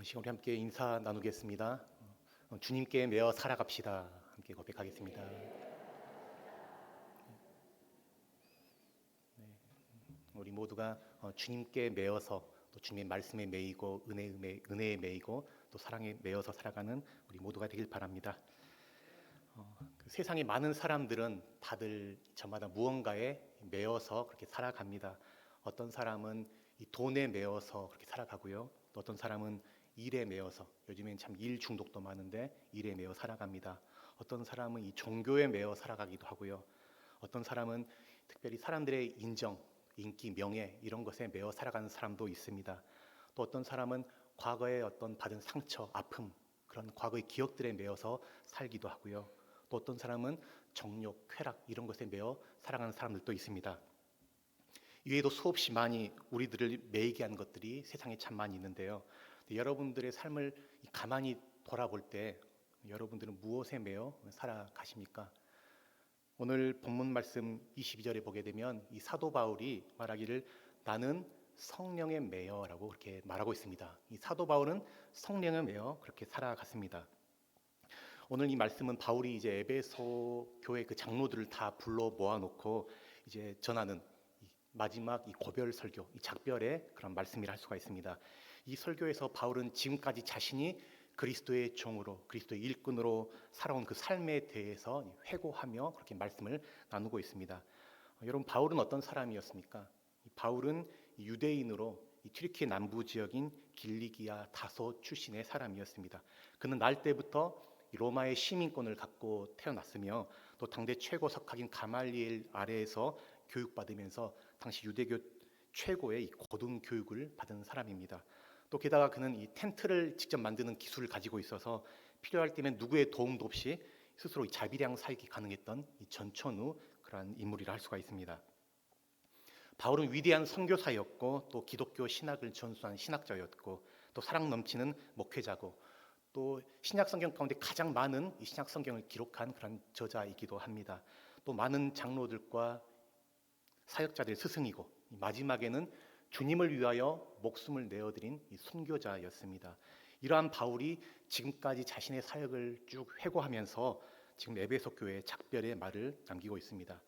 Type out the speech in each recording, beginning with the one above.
시간 우리 함께 인사 나누겠습니다. 주님께 매어 살아갑시다. 함께 고백하겠습니다. 우리 모두가 주님께 매어서 또 주님의 말씀에 매이고 은혜에 매이고 또 사랑에 매어서 살아가는 우리 모두가 되길 바랍니다. 그 세상의 많은 사람들은 다들 저마다 무언가에 매어서 그렇게 살아갑니다. 어떤 사람은 이 돈에 매어서 그렇게 살아가고요. 또 어떤 사람은 일에 매어서, 요즘엔 참 일 중독도 많은데 일에 매어 살아갑니다. 어떤 사람은 이 종교에 매어 살아가기도 하고요. 어떤 사람은 특별히 사람들의 인정, 인기, 명예 이런 것에 매어 살아가는 사람도 있습니다. 또 어떤 사람은 과거에 어떤 받은 상처, 아픔, 그런 과거의 기억들에 매어서 살기도 하고요. 또 어떤 사람은 정욕, 쾌락 이런 것에 매어 살아가는 사람들도 있습니다. 이외에도 수없이 많이 우리들을 매이게 하는 것들이 세상에 참 많이 있는데요. 여러분들의 삶을 가만히 돌아볼 때 여러분들은 무엇에 매여 살아가십니까? 오늘 본문 말씀 22절에 보게 되면 이 사도 바울이 말하기를 나는 성령에 매여라고 그렇게 말하고 있습니다. 이 사도 바울은 성령에 매여 그렇게 살아갔습니다. 오늘 이 말씀은 바울이 이제 에베소 교회 그 장로들을 다 불러 모아놓고 이제 전하는 마지막 이 고별 설교, 이 작별의 그런 말씀이라 할 수가 있습니다. 이 설교에서 바울은 지금까지 자신이 그리스도의 종으로, 그리스도의 일꾼으로 살아온 그 삶에 대해서 회고하며 그렇게 말씀을 나누고 있습니다. 여러분, 바울은 어떤 사람이었습니까? 바울은 유대인으로 이 튀르키예 남부 지역인 길리기아 다소 출신의 사람이었습니다. 그는 날 때부터 로마의 시민권을 갖고 태어났으며 또 당대 최고 석학인 가말리엘 아래에서 교육받으면서 당시 유대교 최고의 이 고등 교육을 받은 사람입니다. 또 게다가 그는 이 텐트를 직접 만드는 기술을 가지고 있어서 필요할 때면 누구의 도움도 없이 스스로 자비량 살기 가능했던 이 전천후 그러한 인물이라 할 수가 있습니다. 바울은 위대한 선교사였고 또 기독교 신학을 전수한 신학자였고 또 사랑 넘치는 목회자고 또 신약 성경 가운데 가장 많은 이 신약 성경을 기록한 그런 저자이기도 합니다. 또 많은 장로들과 사역자들의 스승이고 마지막에는 주님을 위하여 목숨을 내어드린 이 순교자였습니다. 이러한 바울이 지금까지 자신의 사역을 쭉 회고하면서 지금 에베소 교회에 작별의 말을 남기고 있습니다.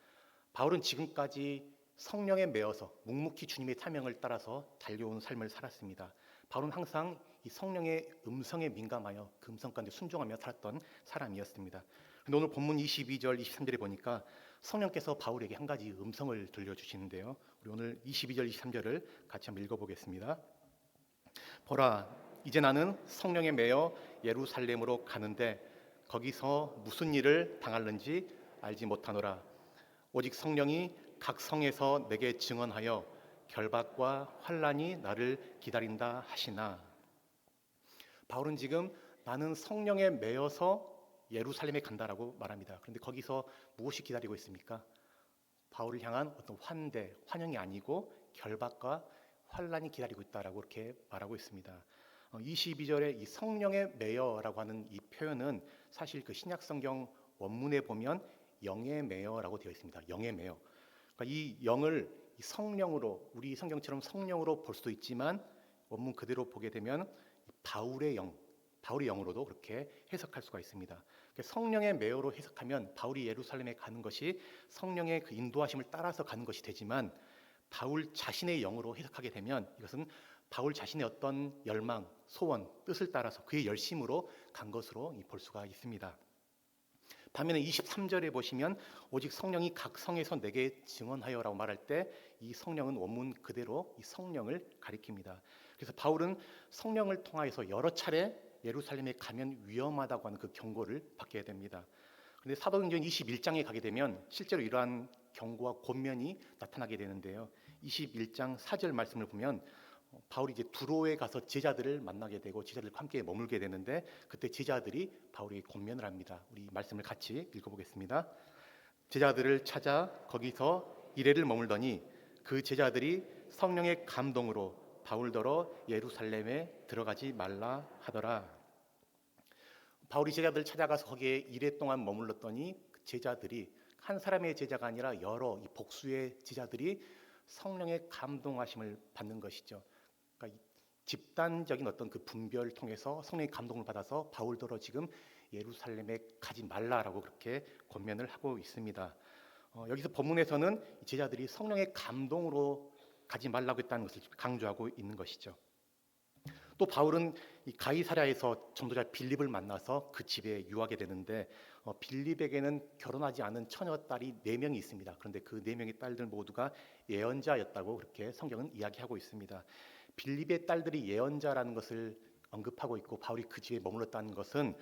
바울은 지금까지 성령에 매어서 묵묵히 주님의 사명을 따라서 달려온 삶을 살았습니다. 바울은 항상 이 성령의 음성에 민감하여 그 음성 가운데 순종하며 살았던 사람이었습니다. 그런데 오늘 본문 22절, 23절에 보니까 성령께서 바울에게 한 가지 음성을 들려주시는데요. 우리 오늘 22절, 23절을 같이 한번 읽어보겠습니다. 보라, 이제 나는 성령에 매여 예루살렘으로 가는데 거기서 무슨 일을 당할는지 알지 못하노라. 오직 성령이 각 성에서 내게 증언하여 결박과 환난이 나를 기다린다 하시나. 바울은 지금 나는 성령에 매여서 예루살렘에 간다라고 말합니다. 그런데 거기서 무엇이 기다리고 있습니까? 바울을 향한 어떤 환대, 환영이 아니고 결박과 환난이 기다리고 있다라고 이렇게 말하고 있습니다. 22절에 이 성령에 매여라고 하는 이 표현은 사실 그 신약 성경 원문에 보면 영에 매여라고 되어 있습니다. 영에 매여. 그러니까 이 영을 이 성령으로, 우리 성경처럼 성령으로 볼 수도 있지만 원문 그대로 보게 되면 바울의 영, 바울의 영으로도 그렇게 해석할 수가 있습니다. 성령의 매여로 해석하면 바울이 예루살렘에 가는 것이 성령의 그 인도하심을 따라서 가는 것이 되지만 바울 자신의 영으로 해석하게 되면 이것은 바울 자신의 어떤 열망, 소원, 뜻을 따라서 그의 열심으로 간 것으로 볼 수가 있습니다. 반면에 23절에 보시면 오직 성령이 각 성에서 내게 증언하여라고 말할 때 이 성령은 원문 그대로 이 성령을 가리킵니다. 그래서 바울은 성령을 통하여서 여러 차례 예루살렘에 가면 위험하다고 하는 그 경고를 받게 됩니다. 그런데 사도행전 21장에 가게 되면 실제로 이러한 경고와 권면이 나타나게 되는데요. 21장 4절 말씀을 보면 바울이 이제 두로에 가서 제자들을 만나게 되고 제자들과 함께 머물게 되는데 그때 제자들이 바울에게 권면을 합니다. 우리 말씀을 같이 읽어보겠습니다. 제자들을 찾아 거기서 이래를 머물더니 그 제자들이 성령의 감동으로 바울더러 예루살렘에 들어가지 말라 하더라. 바울이 제자들을 찾아가서 거기에 이래 동안 머물렀더니 그 제자들이 한 사람의 제자가 아니라 여러 이 복수의 제자들이 성령의 감동하심을 받는 것이죠. 그러니까 집단적인 어떤 그 분별을 통해서 성령의 감동을 받아서 바울더러 지금 예루살렘에 가지 말라라고 그렇게 권면을 하고 있습니다. 여기서 본문에서는 제자들이 성령의 감동으로 가지 말라고 했다는 것을 강조하고 있는 것이죠. 또 바울은 이 가이사랴에서 전도자 빌립을 만나서 그 집에 유하게 되는데 빌립에게는 결혼하지 않은 처녀 딸이 4명이 있습니다. 그런데 그 4명의 딸들 모두가 예언자였다고 그렇게 성경은 이야기하고 있습니다. 빌립의 딸들이 예언자라는 것을 언급하고 있고 바울이 그 집에 머물렀다는 것은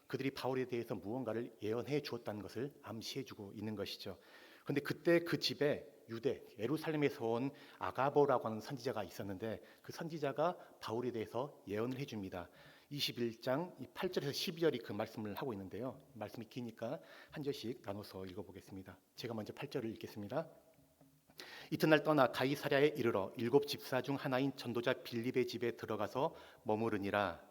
그들이 바울에 대해서 무언가를 예언해 주었다는 것을 암시해 주고 있는 것이죠. 그런데 그때 그 집에 유대 예루살렘에서 온 아가보라고 하는 선지자가 있었는데 그 선지자가 바울에 대해서 예언을 해줍니다. 21장 8절에서 12절이 그 말씀을 하고 있는데요. 말씀이 기니까 한 절씩 나눠서 읽어보겠습니다. 제가 먼저 8절을 읽겠습니다. 이튿날 떠나 가이사랴에 이르러 7 집사 중 하나인 전도자 빌립의 집에 들어가서 머무르니라.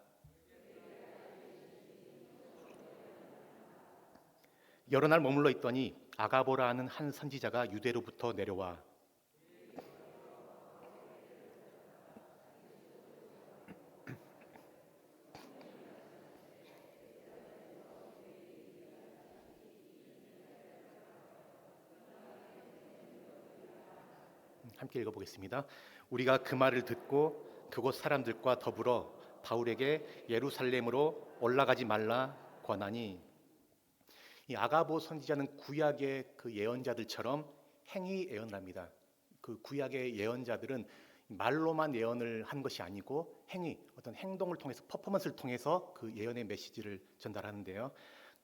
여러 날 머물러 있더니 아가보라 하는 한 선지자가 유대로부터 내려와 함께 읽어보겠습니다. 우리가 그 말을 듣고 그곳 사람들과 더불어 바울에게 예루살렘으로 올라가지 말라 권하니, 이 아가보 선지자는 구약의 그 예언자들처럼 행위 예언을 합니다. 그 구약의 예언자들은 말로만 예언을 한 것이 아니고 행위, 어떤 행동을 통해서 퍼포먼스를 통해서 그 예언의 메시지를 전달하는데요.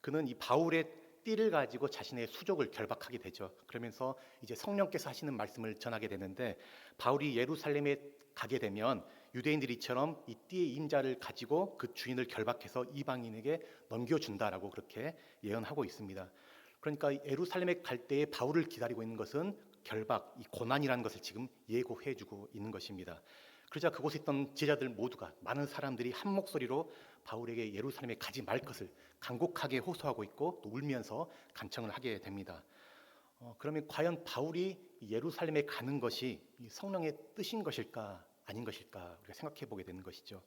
그는 이 바울의 띠를 가지고 자신의 수족을 결박하게 되죠. 그러면서 이제 성령께서 하시는 말씀을 전하게 되는데 바울이 예루살렘에 가게 되면 유대인들이처럼 이 띠의 인자를 가지고 그 주인을 결박해서 이방인에게 넘겨준다라고 그렇게 예언하고 있습니다. 그러니까 예루살렘에 갈 때에 바울을 기다리고 있는 것은 결박, 이 고난이라는 것을 지금 예고해주고 있는 것입니다. 그러자 그곳에 있던 제자들 모두가, 많은 사람들이 한 목소리로 바울에게 예루살렘에 가지 말 것을 간곡하게 호소하고 있고 또 울면서 간청을 하게 됩니다. 그러면 과연 바울이 예루살렘에 가는 것이 성령의 뜻인 것일까 아닌 것일까 우리가 생각해 보게 되는 것이죠.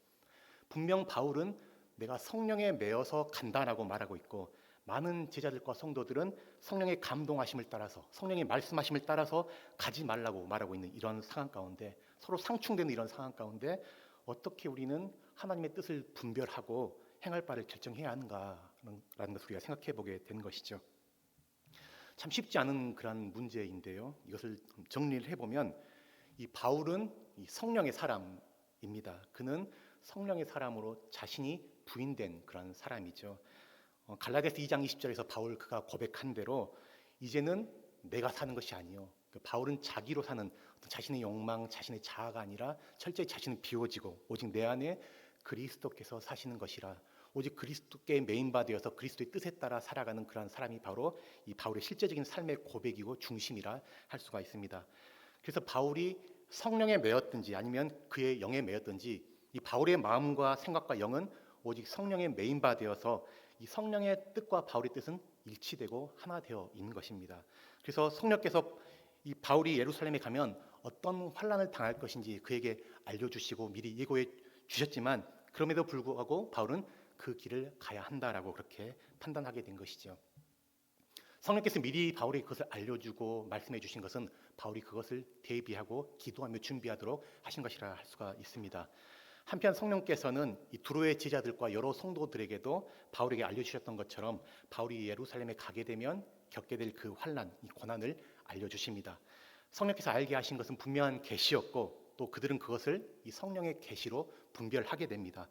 분명 바울은 내가 성령에 매여서 간다라고 말하고 있고 많은 제자들과 성도들은 성령의 감동하심을 따라서 성령의 말씀하심을 따라서 가지 말라고 말하고 있는 이런 상황 가운데, 서로 상충되는 이런 상황 가운데 어떻게 우리는 하나님의 뜻을 분별하고 행할 바를 결정해야 하는가라는 것을 우리가 생각해 보게 되는 것이죠. 참 쉽지 않은 그런 문제인데요. 이것을 정리를 해보면 이 바울은 이 성령의 사람입니다. 그는 성령의 사람으로 자신이 부인된 그런 사람이죠. 갈라디아서 2장 20절에서 바울 그가 고백한 대로 이제는 내가 사는 것이 아니요, 바울은 자기로 사는 자신의 욕망, 자신의 자아가 아니라 철저히 자신을 비워지고 오직 내 안에 그리스도께서 사시는 것이라, 오직 그리스도께 메인바되어서 그리스도의 뜻에 따라 살아가는 그런 사람이 바로 이 바울의 실제적인 삶의 고백이고 중심이라 할 수가 있습니다. 그래서 바울이 성령에 매였든지 아니면 그의 영에 매였든지 이 바울의 마음과 생각과 영은 오직 성령에 메인바되어서 이 성령의 뜻과 바울의 뜻은 일치되고 하나 되어 있는 것입니다. 그래서 성령께서 이 바울이 예루살렘에 가면 어떤 환난을 당할 것인지 그에게 알려주시고 미리 예고해 주셨지만 그럼에도 불구하고 바울은 그 길을 가야 한다라고 그렇게 판단하게 된 것이죠. 성령께서 미리 바울에게 그것을 알려주고 말씀해 주신 것은 바울이 그것을 대비하고 기도하며 준비하도록 하신 것이라 할 수가 있습니다. 한편 성령께서는 이 두로의 제자들과 여러 성도들에게도 바울에게 알려주셨던 것처럼 바울이 예루살렘에 가게 되면 겪게 될 그 환난, 이 고난을 알려주십니다. 성령께서 알게 하신 것은 분명한 계시였고 또 그들은 그것을 이 성령의 계시로 분별하게 됩니다.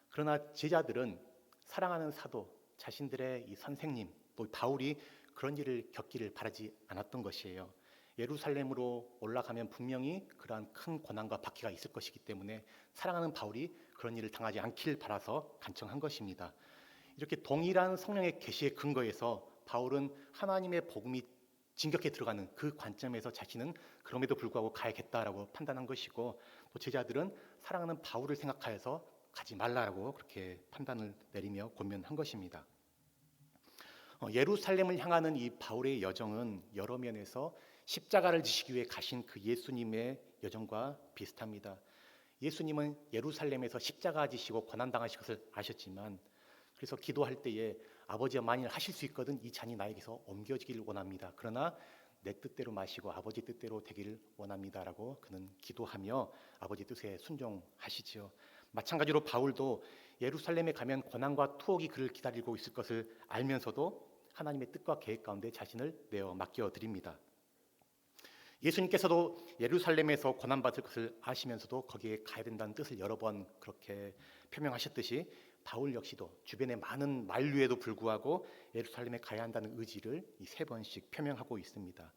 그러나 제자들은 사랑하는 사도, 자신들의 이 선생님, 또 바울이 그런 일을 겪기를 바라지 않았던 것이에요. 예루살렘으로 올라가면 분명히 그러한 큰 고난과 박해가 있을 것이기 때문에 사랑하는 바울이 그런 일을 당하지 않길 바라서 간청한 것입니다. 이렇게 동일한 성령의 계시의 근거에서 바울은 하나님의 복음이 진격해 들어가는 그 관점에서 자신은 그럼에도 불구하고 가야겠다라고 판단한 것이고, 또 제자들은 사랑하는 바울을 생각하여서 가지 말라라고 그렇게 판단을 내리며 권면한 것입니다. 예루살렘을 향하는 이 바울의 여정은 여러 면에서 십자가를 지시기 위해 가신 그 예수님의 여정과 비슷합니다. 예수님은 예루살렘에서 십자가 지시고 고난당하실 것을 아셨지만 그래서 기도할 때에 아버지가 만일 하실 수 있거든 이 잔이 나에게서 옮겨지기를 원합니다. 그러나 내 뜻대로 마시고 아버지 뜻대로 되기를 원합니다라고 그는 기도하며 아버지 뜻에 순종하시지요. 마찬가지로 바울도 예루살렘에 가면 고난과 투옥이 그를 기다리고 있을 것을 알면서도 하나님의 뜻과 계획 가운데 자신을 내어 맡겨드립니다. 예수님께서도 예루살렘에서 고난받을 것을 아시면서도 거기에 가야 된다는 뜻을 여러 번 그렇게 표명하셨듯이 바울 역시도 주변의 많은 만류에도 불구하고 예루살렘에 가야 한다는 의지를 이 3번씩 표명하고 있습니다.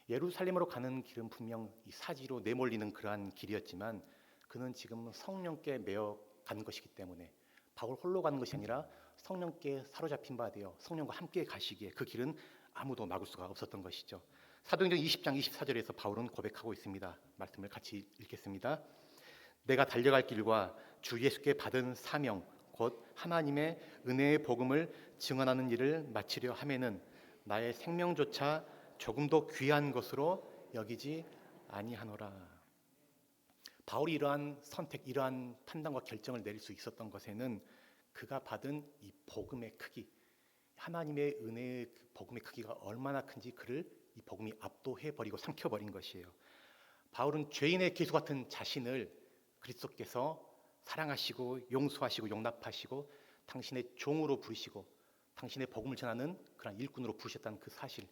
예루살렘으로 가는 길은 분명 이 사지로 내몰리는 그러한 길이었지만 그는 지금 성령께 매어 가는 것이기 때문에 바울 홀로 가는 것이 아니라 성령께 사로잡힌 바 되어 성령과 함께 가시기에 그 길은 아무도 막을 수가 없었던 것이죠. 사도행전 20장 24절에서 바울은 고백하고 있습니다. 말씀을 같이 읽겠습니다. 내가 달려갈 길과 주 예수께 받은 사명 곧 하나님의 은혜의 복음을 증언하는 일을 마치려 하면은 나의 생명조차 조금도 귀한 것으로 여기지 아니하노라. 바울이 이러한 선택, 이러한 판단과 결정을 내릴 수 있었던 것에는 그가 받은 이 복음의 크기, 하나님의 은혜의 복음의 크기가 얼마나 큰지 그를 이 복음이 압도해버리고 삼켜버린 것이에요. 바울은 죄인의 기수 같은 자신을 그리스도께서 사랑하시고 용서하시고 용납하시고 당신의 종으로 부르시고 당신의 복음을 전하는 그런 일꾼으로 부르셨다는 그 사실,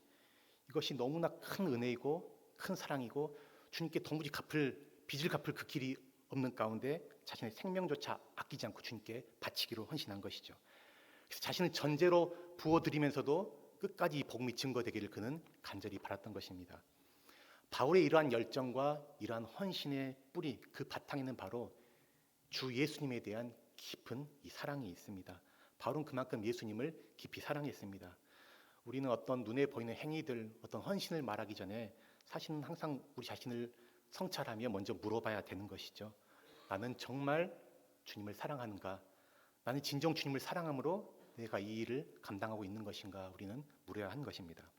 이것이 너무나 큰 은혜이고 큰 사랑이고 주님께 도무지 빚을 갚을 그 길이 없는 가운데 자신의 생명조차 아끼지 않고 주님께 바치기로 헌신한 것이죠. 그래서 자신을 전제로 부어드리면서도 끝까지 이 복음이 증거되기를 그는 간절히 바랐던 것입니다. 바울의 이러한 열정과 이러한 헌신의 뿌리, 그 바탕에는 바로 주 예수님에 대한 깊은 이 사랑이 있습니다. 바울은 그만큼 예수님을 깊이 사랑했습니다. 우리는 어떤 눈에 보이는 행위들, 어떤 헌신을 말하기 전에 사실은 항상 우리 자신을 성찰하며 먼저 물어봐야 되는 것이죠. 나는 정말 주님을 사랑하는가? 나는 진정 주님을 사랑함으로 내가 이 일을 감당하고 있는 것인가? 우리는 물어야 하는 것입니다.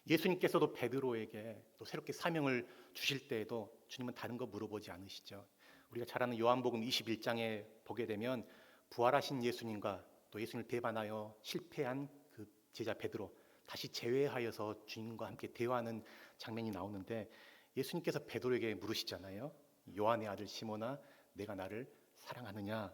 예수님께서도 베드로에게 또 새롭게 사명을 주실 때에도 주님은 다른 거 물어보지 않으시죠. 우리가 잘 아는 요한복음 21장에 보게 되면 부활하신 예수님과 또 예수님을 배반하여 실패한 그 제자 베드로 다시 재회하여서 주님과 함께 대화하는 장면이 나오는데 예수님께서 베드로에게 물으시잖아요. 요한의 아들 시몬아, 내가 나를 사랑하느냐?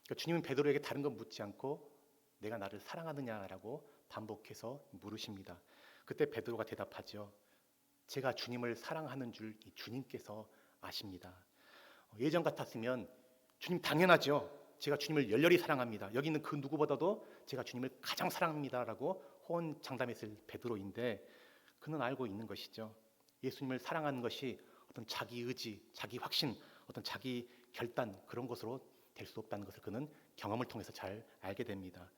그러니까 주님은 베드로에게 다른 건 묻지 않고 내가 나를 사랑하느냐라고 반복해서 물으십니다. 그때 베드로가 대답하죠. 제가 주님을 사랑하는 줄 주님께서 아십니다. 예전 같았으면 주님 당연하죠. 제가 주님을 열렬히 사랑합니다. 여기 있는 그 누구보다도 제가 주님을 가장 사랑합니다라고 호언장담했을 베드로인데 그는 알고 있는 것이죠. 예수님을 사랑하는 것이 어떤 자기 의지, 자기 확신, 어떤 자기 결단 그런 것으로 될 수 없다는 것을 그는 경험을 통해서 잘 알게 됩니다.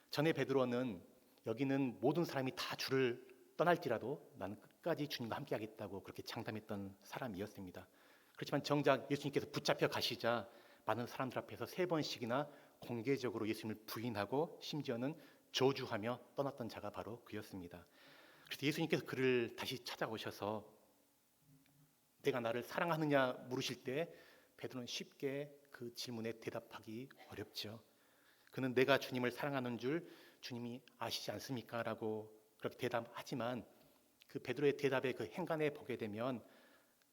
전에 베드로는 여기는 모든 사람이 다 주를 떠날지라도 나는 끝까지 주님과 함께 하겠다고 그렇게 장담했던 사람이었습니다. 그렇지만 정작 예수님께서 붙잡혀 가시자 많은 사람들 앞에서 3번씩이나 공개적으로 예수님을 부인하고 심지어는 저주하며 떠났던 자가 바로 그였습니다. 그래서 예수님께서 그를 다시 찾아오셔서 내가 나를 사랑하느냐 물으실 때 베드로는 쉽게 그 질문에 대답하기 어렵죠. 그는 내가 주님을 사랑하는 줄 주님이 아시지 않습니까? 라고 그렇게 대답하지만 그 베드로의 대답의 그 행간에 보게 되면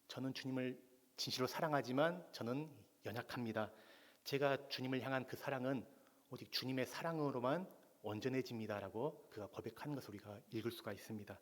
저는 주님을 진실로 사랑하지만 저는 연약합니다. 제가 주님을 향한 그 사랑은 오직 주님의 사랑으로만 온전해집니다라고 그가 고백하는 것을 우리가 읽을 수가 있습니다.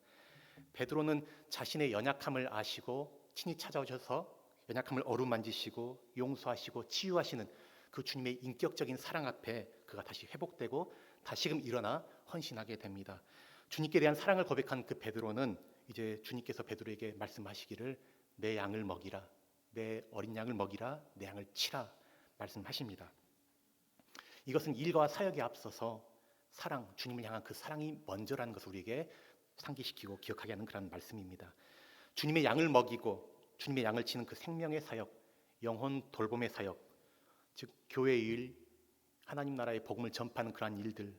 베드로는 자신의 연약함을 아시고 친히 찾아오셔서 연약함을 어루만지시고 용서하시고 치유하시는 그 주님의 인격적인 사랑 앞에 그가 다시 회복되고 다시금 일어나 헌신하게 됩니다. 주님께 대한 사랑을 고백한 그 베드로는 이제 주님께서 베드로에게 말씀하시기를 내 양을 먹이라, 내 어린 양을 먹이라, 내 양을 치라 말씀하십니다. 이것은 일과 사역에 앞서서 사랑, 주님을 향한 그 사랑이 먼저라는 것을 우리에게 상기시키고 기억하게 하는 그런 말씀입니다. 주님의 양을 먹이고 주님의 양을 치는 그 생명의 사역, 영혼 돌봄의 사역, 즉 교회의 일, 하나님 나라의 복음을 전파하는 그러한 일들,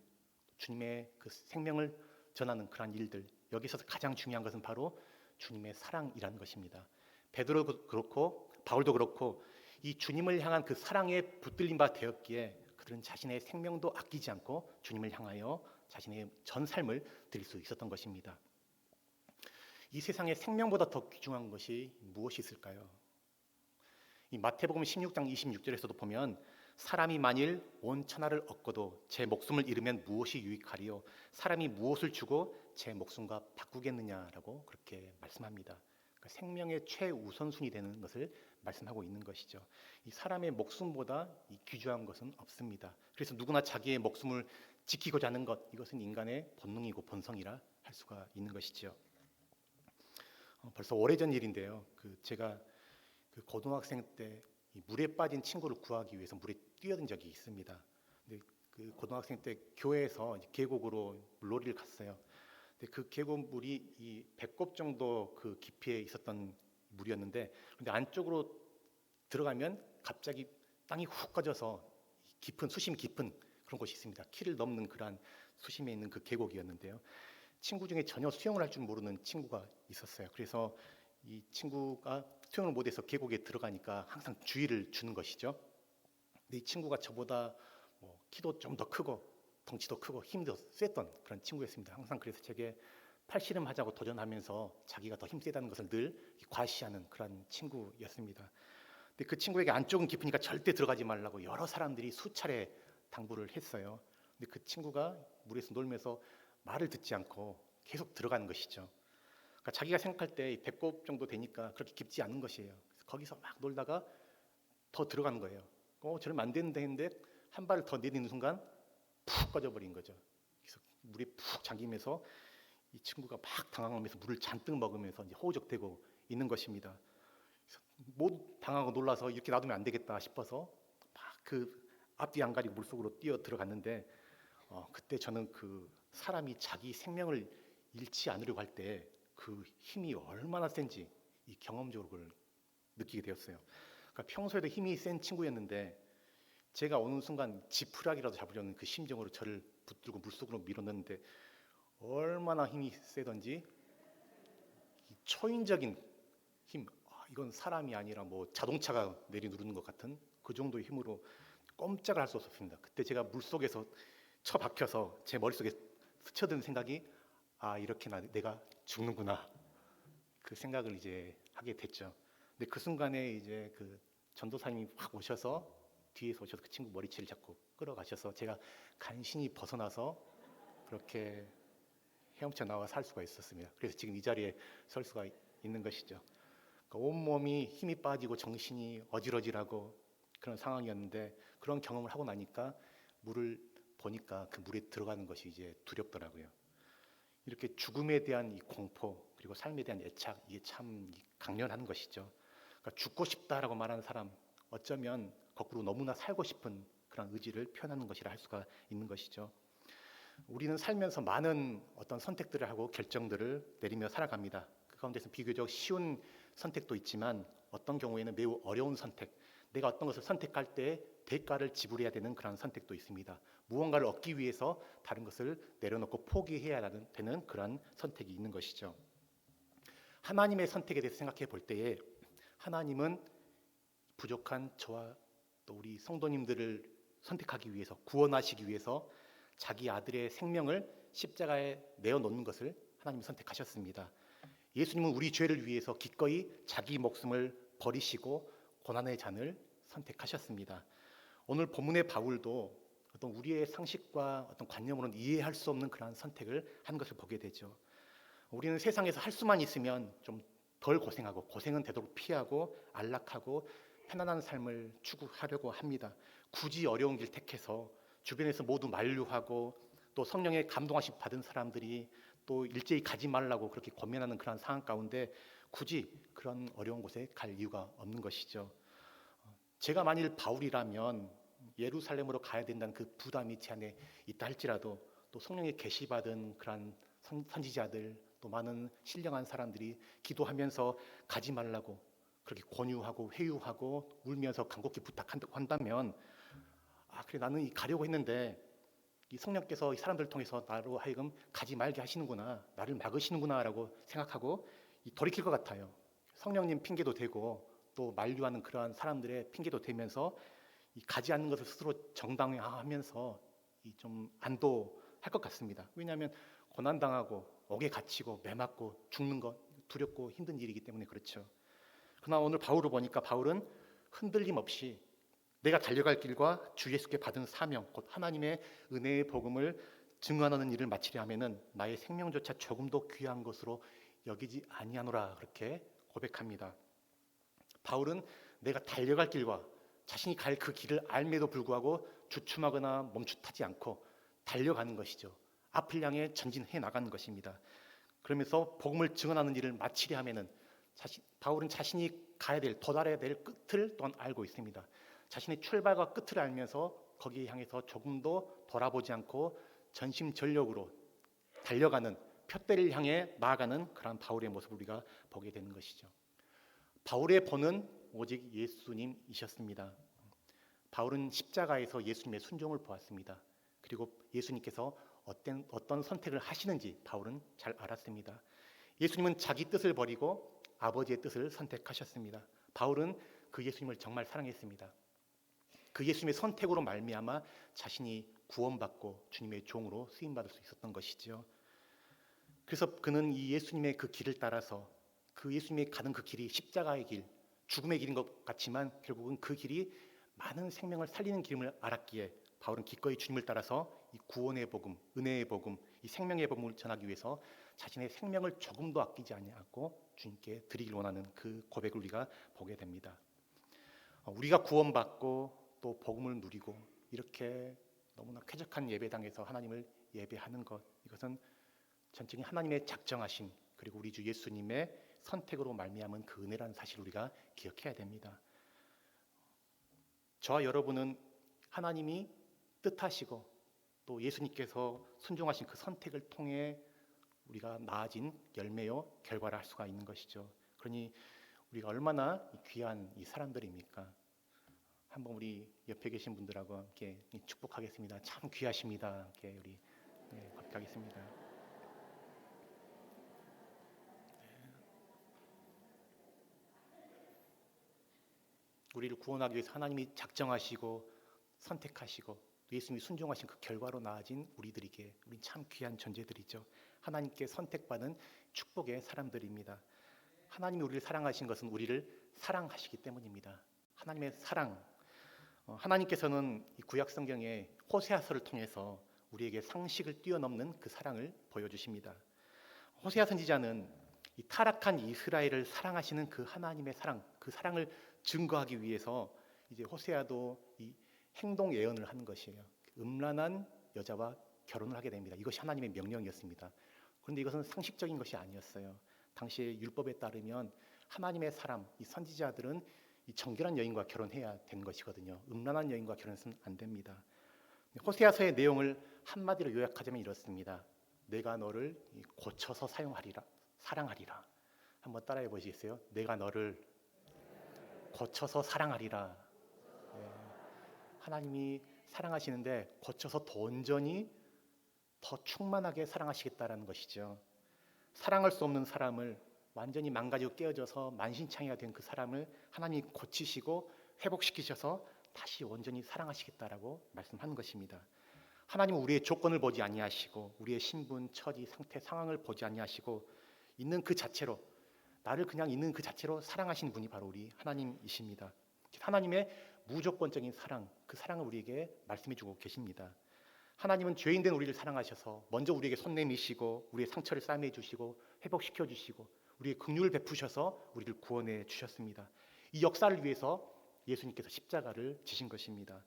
주님의 그 생명을 전하는 그러한 일들, 여기서 가장 중요한 것은 바로 주님의 사랑이라는 것입니다. 베드로도 그렇고 바울도 그렇고 이 주님을 향한 그 사랑에 붙들린 바 되었기에 그들은 자신의 생명도 아끼지 않고 주님을 향하여 자신의 전 삶을 드릴 수 있었던 것입니다. 이 세상에 생명보다 더 귀중한 것이 무엇이 있을까요? 이 마태복음 16장 26절에서도 보면 사람이 만일 온 천하를 얻고도 제 목숨을 잃으면 무엇이 유익하리요? 사람이 무엇을 주고 제 목숨과 바꾸겠느냐라고 그렇게 말씀합니다. 그러니까 생명의 최우선순위 되는 것을 말씀하고 있는 것이죠. 이 사람의 목숨보다 이 귀중한 것은 없습니다. 그래서 누구나 자기의 목숨을 지키고자 하는 것, 이것은 인간의 본능이고 본성이라 할 수가 있는 것이죠. 벌써 오래전 일인데요. 제가 고등학생 때 이 물에 빠진 친구를 구하기 위해서 물에 뛰어든 적이 있습니다. 근데 그 고등학생 때 교회에서 계곡으로 물놀이를 갔어요. 근데 그 계곡물이 이 배꼽 정도 그 깊이에 있었던 물이었는데, 근데 안쪽으로 들어가면 갑자기 땅이 훅 꺼져서 깊은 수심이 깊은 그런 곳이 있습니다. 키를 넘는 그러한 수심에 있는 그 계곡이었는데요. 친구 중에 전혀 수영을 할 줄 모르는 친구가 있었어요. 그래서 이 친구가 수영을 못해서 계곡에 들어가니까 항상 주의를 주는 것이죠. 근데 이 친구가 저보다 키도 좀 더 크고 덩치도 크고 힘도 셌던 그런 친구였습니다. 항상 그래서 제게 팔씨름하자고 도전하면서 자기가 더 힘세다는 것을 늘 과시하는 그런 친구였습니다. 근데 그 친구에게 안쪽은 깊으니까 절대 들어가지 말라고 여러 사람들이 수차례 당부를 했어요. 근데 그 친구가 물에서 놀면서 말을 듣지 않고 계속 들어가는 것이죠. 그러니까 자기가 생각할 때 배꼽 정도 되니까 그렇게 깊지 않은 것이에요. 그래서 거기서 막 놀다가 더 들어가는 거예요. 저러면 안 되는데 했는데 한 발을 더 내딛는 순간 푹 꺼져버린 거죠. 그래서 물에 푹 잠기면서 이 친구가 막 당황하면서 물을 잔뜩 먹으면서 이제 호우적대고 있는 것입니다. 그래서 모두 당하고 놀라서 이렇게 놔두면 안 되겠다 싶어서 막 그 앞뒤 안 가리고 물속으로 뛰어 들어갔는데 그때 저는 그 사람이 자기 생명을 잃지 않으려고 할 때 그 힘이 얼마나 센지 이 경험적으로 그걸 느끼게 되었어요. 그러니까 평소에도 힘이 센 친구였는데 제가 어느 순간 지푸라기라도 잡으려는 그 심정으로 저를 붙들고 물속으로 밀어넣는데 얼마나 힘이 세던지 이 초인적인 힘, 이건 사람이 아니라 자동차가 내리누르는 것 같은 그 정도의 힘으로 꼼짝을 할 수 없었습니다. 그때 제가 물속에서 처박혀서 제 머릿속에 스쳐든 생각이 이렇게 내가 죽는구나, 그 생각을 이제 하게 됐죠. 근데 그 순간에 이제 그 전도사님이 확 오셔서 뒤에서 오셔서 그 친구 머리채를 잡고 끌어가셔서 제가 간신히 벗어나서 그렇게 헤엄쳐 나와 살 수가 있었습니다. 그래서 지금 이 자리에 설 수가 있는 것이죠. 그러니까 온몸이 힘이 빠지고 정신이 어질어질하고 그런 상황이었는데 그런 경험을 하고 나니까 물을 보니까 그 물에 들어가는 것이 이제 두렵더라고요. 이렇게 죽음에 대한 이 공포 그리고 삶에 대한 애착, 이게 참 강렬한 것이죠. 그러니까 죽고 싶다라고 말하는 사람, 어쩌면 거꾸로 너무나 살고 싶은 그런 의지를 표현하는 것이라 할 수가 있는 것이죠. 우리는 살면서 많은 어떤 선택들을 하고 결정들을 내리며 살아갑니다. 그 가운데서 비교적 쉬운 선택도 있지만 어떤 경우에는 매우 어려운 선택, 내가 어떤 것을 선택할 때 대가를 지불해야 되는 그런 선택도 있습니다. 무언가를 얻기 위해서 다른 것을 내려놓고 포기해야 되는 그런 선택이 있는 것이죠. 하나님의 선택에 대해서 생각해 볼 때에 하나님은 부족한 저와 또 우리 성도님들을 선택하기 위해서, 구원하시기 위해서 자기 아들의 생명을 십자가에 내어놓는 것을 하나님이 선택하셨습니다. 예수님은 우리 죄를 위해서 기꺼이 자기 목숨을 버리시고 고난의 잔을 선택하셨습니다. 오늘 본문의 바울도 어떤 우리의 상식과 어떤 관념으로는 이해할 수 없는 그러한 선택을 한 것을 보게 되죠. 우리는 세상에서 할 수만 있으면 좀 덜 고생하고, 고생은 되도록 피하고 안락하고 편안한 삶을 추구하려고 합니다. 굳이 어려운 길 택해서 주변에서 모두 만류하고 또 성령의 감동하심 받은 사람들이 또 일제히 가지 말라고 그렇게 권면하는 그런 상황 가운데 굳이 그런 어려운 곳에 갈 이유가 없는 것이죠. 제가 만일 바울이라면 예루살렘으로 가야 된다는 그 부담이 제 안에 있다 할지라도 또 성령의 계시받은 그런 선지자들 또 많은 신령한 사람들이 기도하면서 가지 말라고 그렇게 권유하고 회유하고 울면서 간곡히 부탁한다면 그래, 나는 가려고 했는데 이 성령께서 이 사람들을 통해서 나로 하여금 가지 말게 하시는구나, 나를 막으시는구나 라고 생각하고 돌이킬 것 같아요. 성령님 핑계도 대고 또 만류하는 그러한 사람들의 핑계도 되면서 이 가지 않는 것을 스스로 정당화하면서 이 좀 안도할 것 같습니다. 왜냐하면 고난당하고 옥에 갇히고 매 맞고 죽는 것 두렵고 힘든 일이기 때문에 그렇죠. 그러나 오늘 바울을 보니까 바울은 흔들림 없이 내가 달려갈 길과 주 예수께 받은 사명, 곧 하나님의 은혜의 복음을 증언하는 일을 마치려 하면은 나의 생명조차 조금도 귀한 것으로 여기지 아니하노라 그렇게 고백합니다. 바울은 내가 달려갈 길과 자신이 갈 그 길을 알매도 불구하고 주춤하거나 멈칫하지 않고 달려가는 것이죠. 앞을 향해 전진해 나가는 것입니다. 그러면서 복음을 증언하는 일을 마치려 하면은 바울은 자신이 가야 될 도달해야 될 끝을 또한 알고 있습니다. 자신의 출발과 끝을 알면서 거기에 향해서 조금도 돌아보지 않고 전심전력으로 달려가는 표대를 향해 나아가는 그런 바울의 모습을 우리가 보게 되는 것이죠. 바울의 본은 오직 예수님이셨습니다. 바울은 십자가에서 예수님의 순종을 보았습니다. 그리고 예수님께서 어떤 선택을 하시는지 바울은 잘 알았습니다. 예수님은 자기 뜻을 버리고 아버지의 뜻을 선택하셨습니다. 바울은 그 예수님을 정말 사랑했습니다. 그 예수님의 선택으로 말미암아 자신이 구원받고 주님의 종으로 쓰임받을 수 있었던 것이죠. 그래서 그는 이 예수님의 그 길을 따라서 그 예수님이 가는 그 길이 십자가의 길, 죽음의 길인 것 같지만 결국은 그 길이 많은 생명을 살리는 길임을 알았기에 바울은 기꺼이 주님을 따라서 이 구원의 복음, 은혜의 복음, 이 생명의 복음을 전하기 위해서 자신의 생명을 조금도 아끼지 아니하고 주님께 드리길 원하는 그 고백을 우리가 보게 됩니다. 우리가 구원받고 또 복음을 누리고 이렇게 너무나 쾌적한 예배당에서 하나님을 예배하는 것, 이것은 전적인 하나님의 작정하심 그리고 우리 주 예수님의 선택으로 말미암은 그 은혜라는 사실을 우리가 기억해야 됩니다. 저와 여러분은 하나님이 뜻하시고 또 예수님께서 순종하신 그 선택을 통해 우리가 나아진 열매요 결과를 할 수가 있는 것이죠. 그러니 우리가 얼마나 귀한 이 사람들입니까? 한번 우리 옆에 계신 분들하고 함께 축복하겠습니다. 참 귀하십니다. 함께 우리 고백하겠습니다. 우리를 구원하기 위해서 하나님이 작정하시고 선택하시고 예수님이 순종하신 그 결과로 나아진 우리들에게 우린 참 귀한 존재들이죠. 하나님께 선택받은 축복의 사람들입니다. 하나님이 우리를 사랑하신 것은 우리를 사랑하시기 때문입니다. 하나님의 사랑, 하나님께서는 이 구약 성경의 호세아서를 통해서 우리에게 상식을 뛰어넘는 그 사랑을 보여주십니다. 호세아 선지자는 이 타락한 이스라엘을 사랑하시는 그 하나님의 사랑, 그 사랑을 증거하기 위해서 이제 호세아도 이 행동 예언을 하는 것이에요. 음란한 여자와 결혼을 하게 됩니다. 이것이 하나님의 명령이었습니다. 그런데 이것은 상식적인 것이 아니었어요. 당시의 율법에 따르면 하나님의 사람, 이 선지자들은 이 정결한 여인과 결혼해야 되는 것이거든요. 음란한 여인과 결혼해서는 안 됩니다. 호세아서의 내용을 한마디로 요약하자면 이렇습니다. 내가 너를 고쳐서 사랑하리라. 한번 따라해 보시겠어요? 내가 너를 고쳐서 사랑하리라. 네. 하나님이 사랑하시는데 고쳐서 더 온전히 더 충만하게 사랑하시겠다라는 것이죠. 사랑할 수 없는 사람을 완전히 망가지고 깨어져서 만신창이가 된 그 사람을 하나님이 고치시고 회복시키셔서 다시 온전히 사랑하시겠다라고 말씀하는 것입니다. 하나님은 우리의 조건을 보지 아니하시고 우리의 신분, 처지, 상태, 상황을 보지 아니하시고 있는 그 자체로 나를 그냥 있는 그 자체로 사랑하시는 분이 바로 우리 하나님이십니다. 하나님의 무조건적인 사랑, 그 사랑을 우리에게 말씀해주고 계십니다. 하나님은 죄인된 우리를 사랑하셔서 먼저 우리에게 손 내미시고 우리의 상처를 싸매해 주시고 회복시켜 주시고 우리의 긍휼을 베푸셔서 우리를 구원해 주셨습니다. 이 역사를 위해서 예수님께서 십자가를 지신 것입니다.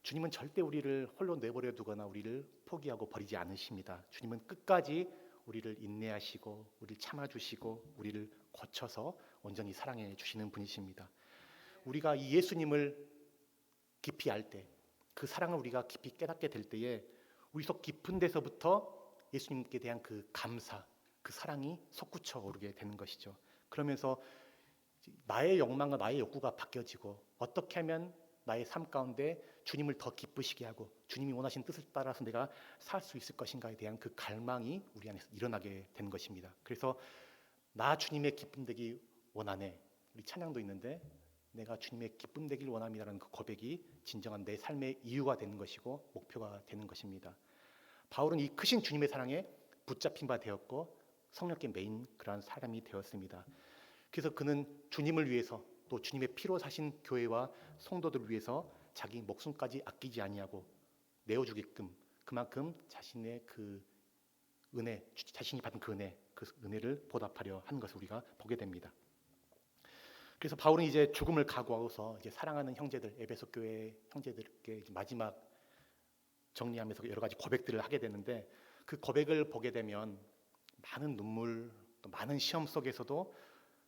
주님은 절대 우리를 홀로 내버려 두거나 우리를 포기하고 버리지 않으십니다. 주님은 끝까지 우리를 인내하시고 우리를 참아주시고 우리를 고쳐서 온전히 사랑해 주시는 분이십니다. 우리가 이 예수님을 깊이 알 때, 그 사랑을 우리가 깊이 깨닫게 될 때에 우리 속 깊은 데서부터 예수님께 대한 그 감사, 그 사랑이 솟구쳐 오르게 되는 것이죠. 그러면서 나의 욕망과 나의 욕구가 바뀌어지고 어떻게 하면 나의 삶 가운데 주님을 더 기쁘시게 하고 주님이 원하신 뜻을 따라서 내가 살 수 있을 것인가에 대한 그 갈망이 우리 안에서 일어나게 되는 것입니다. 그래서 나 주님의 기쁨 되기 원하네. 우리 찬양도 있는데 내가 주님의 기쁨 되길 원합니다라는 그 고백이 진정한 내 삶의 이유가 되는 것이고 목표가 되는 것입니다. 바울은 이 크신 주님의 사랑에 붙잡힌 바 되었고 성령께 매인 그러한 사람이 되었습니다. 그래서 그는 주님을 위해서 또 주님의 피로 사신 교회와 성도들을 위해서 자기 목숨까지 아끼지 아니하고 내어주게끔 그만큼 자신의 그 은혜, 자신이 받은 그 은혜를 보답하려 하는 것을 우리가 보게 됩니다. 그래서 바울은 이제 죽음을 각오하고서 이제 사랑하는 형제들, 에베소 교회 형제들께 이제 마지막 정리하면서 여러 가지 고백들을 하게 되는데 그 고백을 보게 되면 많은 눈물, 또 많은 시험 속에서도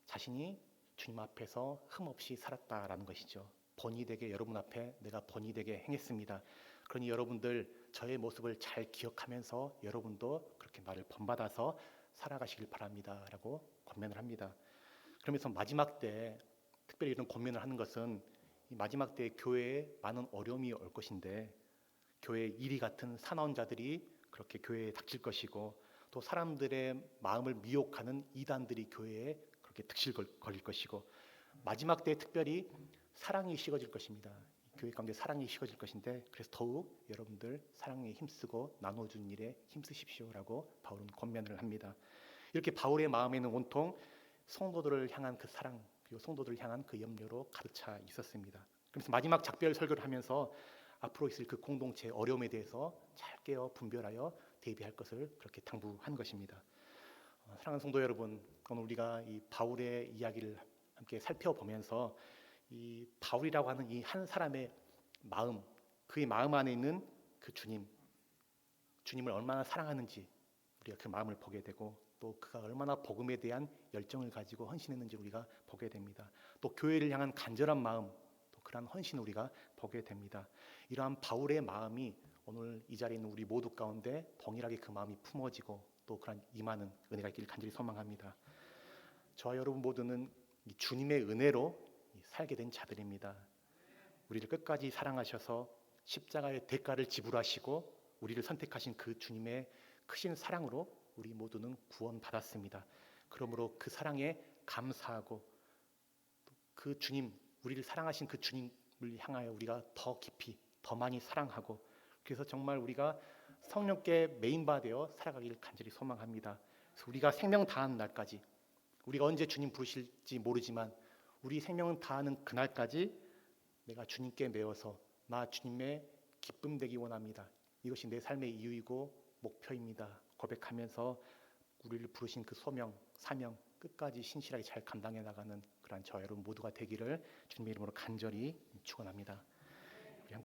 자신이 주님 앞에서 흠없이 살았다라는 것이죠. 본이 되게 여러분 앞에 내가 본이 되게 행했습니다. 그러니 여러분들 저의 모습을 잘 기억하면서 여러분도 그렇게 나를 본받아서 살아가시길 바랍니다 라고 권면을 합니다. 그러면서 마지막 때 특별히 이런 권면을 하는 것은 이 마지막 때 교회에 많은 어려움이 올 것인데 교회의 이리 같은 사나운 자들이 그렇게 교회에 닥칠 것이고 또 사람들의 마음을 미혹하는 이단들이 교회에 그렇게 득실 걸릴 것이고 마지막 때 특별히 사랑이 식어질 것입니다. 교회 가운데 사랑이 식어질 것인데 그래서 더욱 여러분들 사랑에 힘쓰고 나눠주는 일에 힘쓰십시오라고 바울은 권면을 합니다. 이렇게 바울의 마음에는 온통 성도들을 향한 그 사랑 그리고 성도들을 향한 그 염려로 가득 차 있었습니다. 그래서 마지막 작별 설교를 하면서 앞으로 있을 그 공동체의 어려움에 대해서 잘 깨어 분별하여 대비할 것을 그렇게 당부한 것입니다. 사랑하는 성도 여러분, 오늘 우리가 이 바울의 이야기를 함께 살펴보면서 이 바울이라고 하는 이 한 사람의 마음, 그의 마음 안에 있는 그 주님을 얼마나 사랑하는지 우리가 그 마음을 보게 되고 또 그가 얼마나 복음에 대한 열정을 가지고 헌신했는지 우리가 보게 됩니다. 또 교회를 향한 간절한 마음, 또 그러한 헌신을 우리가 보게 됩니다. 이러한 바울의 마음이 오늘 이 자리에 있는 우리 모두 가운데 동일하게 그 마음이 품어지고 또 그런 임하는 은혜가 있기를 간절히 소망합니다. 저와 여러분 모두는 이 주님의 은혜로 살게 된 자들입니다. 우리를 끝까지 사랑하셔서 십자가의 대가를 지불하시고 우리를 선택하신 그 주님의 크신 사랑으로 우리 모두는 구원받았습니다. 그러므로 그 사랑에 감사하고 그 주님, 우리를 사랑하신 그 주님을 향하여 우리가 더 깊이, 더 많이 사랑하고 그래서 정말 우리가 성령께 메인바되어 살아가기를 간절히 소망합니다. 그래서 우리가 생명 다하는 날까지 우리가 언제 주님 부르실지 모르지만 우리 생명을 다하는 그날까지 내가 주님께 매어서 나 주님의 기쁨 되기 원합니다. 이것이 내 삶의 이유이고 목표입니다. 고백하면서 우리를 부르신 그 소명, 사명 끝까지 신실하게 잘 감당해 나가는 그러한 저와 여러분 모두가 되기를 주님의 이름으로 간절히 축원합니다.